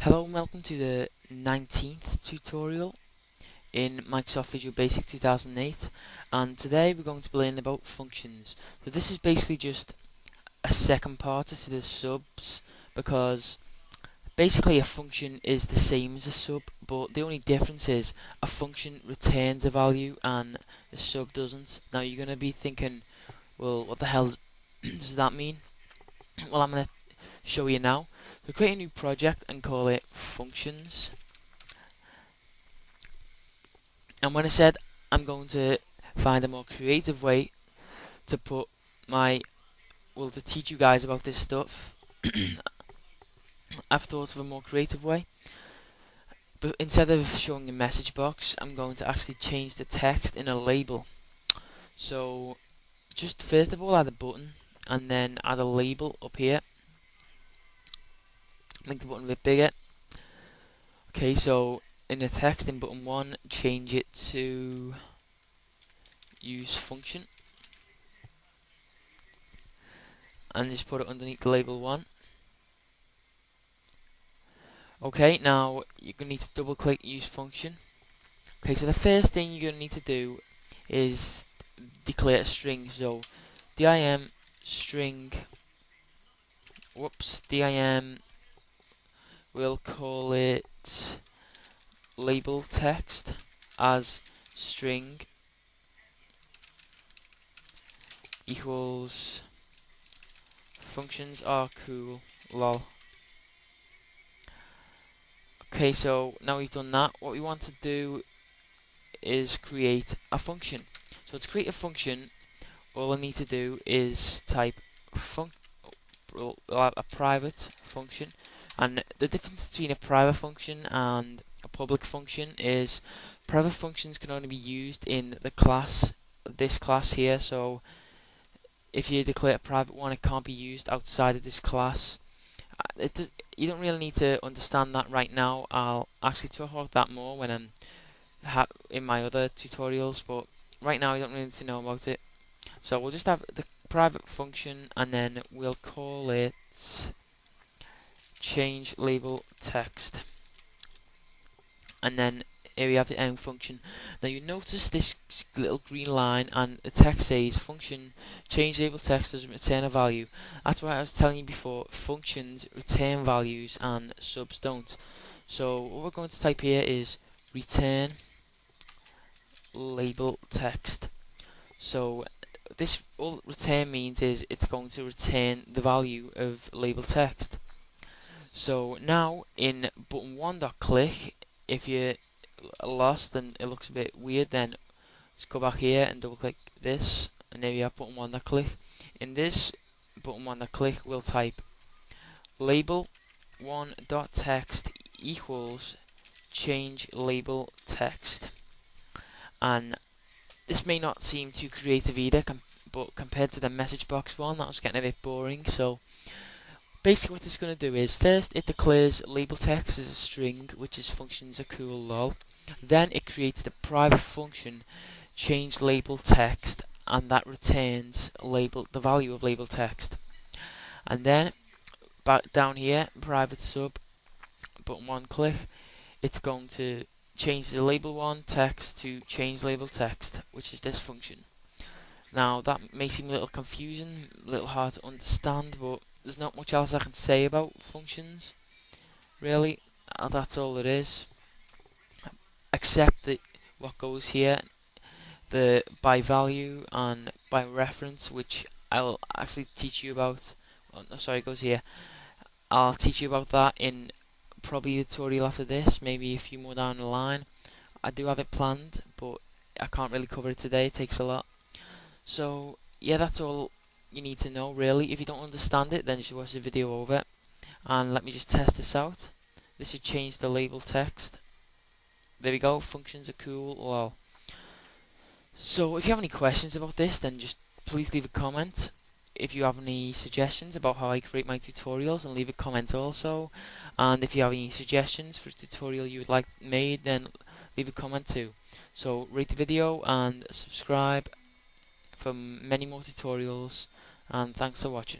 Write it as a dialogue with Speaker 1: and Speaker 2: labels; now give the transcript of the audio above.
Speaker 1: Hello and welcome to the 19th tutorial in Microsoft Visual Basic 2008, and today we're going to be learning about functions. So this is basically just a second part to the subs, because basically a function is the same as a sub, but the only difference is a function returns a value and the sub doesn't. Now you're going to be thinking, well, what the hell does that mean? Well, I'm going to show you now. So create a new project and call it functions. And when I said I'm going to find a more creative way to put to teach you guys about this stuff, I've thought of a more creative way. But instead of showing a message box, I'm going to actually change the text in a label. So just first of all add a button and then add a label up here. Make the button a bit bigger. Okay, so in the text in button 1, change it to use function and just put it underneath the label 1. Okay, now you're going to need to double click use function. Okay, so the first thing you're going to need to do is declare a string. So dim string, dim, we'll call it label text as string equals functions are cool lol. Okay, so now we've done that, what we want to do is create a function. So to create a function, all I need to do is type a private function, and the difference between a private function and a public function is private functions can only be used in the class, this class here. So if you declare a private one, it can't be used outside of this class. You don't really need to understand that right now. I'll actually talk about that more when I'm in my other tutorials, but right now you don't really need to know about it. So we'll just have the private function and then we'll call it change label text, and then here we have the end function. Now you notice this little green line and the text says function change label text doesn't return a value. That's why I was telling you before, functions return values and subs don't. So what we're going to type here is return label text. So this all return means is it's going to return the value of label text. So now in button 1.click, if you're lost and it looks a bit weird, then just go back here and double click this, and there you have button 1.click. In this button 1.click, we'll type label 1.text equals change label text, and this may not seem too creative either, but compared to the message box one, that was getting a bit boring. So basically what this is going to do is, first it declares label text as a string, which is functions are cool lol. Then it creates the private function change label text, and that returns the value of label text. And then back down here, private sub, button 1.click, it's going to change the label 1 text to change label text, which is this function. Now that may seem a little confusing, a little hard to understand, but there's not much else I can say about functions, really. That's all it is, except that what goes here, the by value and by reference, which I will actually teach you about. Oh, no, sorry, it goes here. I'll teach you about that in probably a tutorial after this, maybe a few more down the line. I do have it planned, but I can't really cover it today, it takes a lot. So yeah, that's all you need to know really. If you don't understand it, then you should watch the video over, and let me just test this out. This should change the label text. There we go, functions are cool lol. So if you have any questions about this, then just please leave a comment. If you have any suggestions about how I create my tutorials, then leave a comment also. And if you have any suggestions for a tutorial you would like made, then leave a comment too. So rate the video and subscribe for many more tutorials, and thanks for watching.